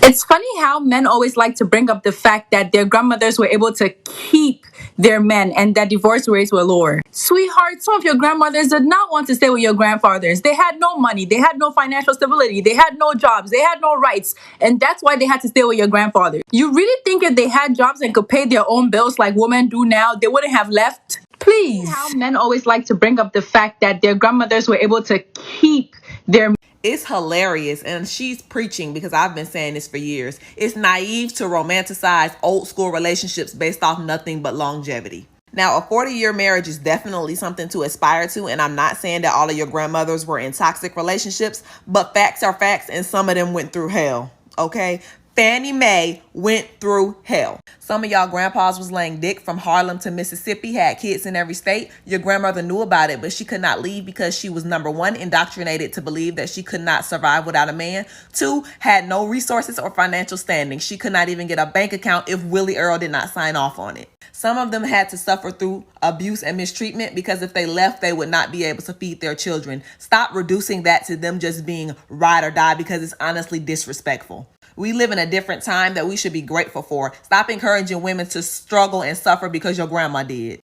It's funny how men always like to bring up the fact that their grandmothers were able to keep their men and that divorce rates were lower. Sweetheart, some of your grandmothers did not want to stay with your grandfathers. They had no money, they had no financial stability, they had no jobs, they had no rights, and that's why they had to stay with your grandfather. You really think if they had jobs and could pay their own bills like women do now, they wouldn't have left? Please. How men always like to bring up the fact that their grandmothers were able to keep their It's hilarious, and she's preaching because I've been saying this for years. It's naive to romanticize old school relationships based off nothing but longevity. Now, a 40-year marriage is definitely something to aspire to, and I'm not saying that all of your grandmothers were in toxic relationships, but facts are facts, and some of them went through hell, okay? Fannie Mae went through hell. Some of y'all grandpas was laying dick from Harlem to Mississippi, had kids in every state. Your grandmother knew about it, but she could not leave because she was, number one, indoctrinated to believe that she could not survive without a man. Two, had no resources or financial standing. She could not even get a bank account if Willie Earl did not sign off on it. Some of them had to suffer through abuse and mistreatment because if they left, they would not be able to feed their children. Stop reducing that to them just being ride or die because it's honestly disrespectful. We live in a different time that we should be grateful for. Stop encouraging women to struggle and suffer because your grandma did.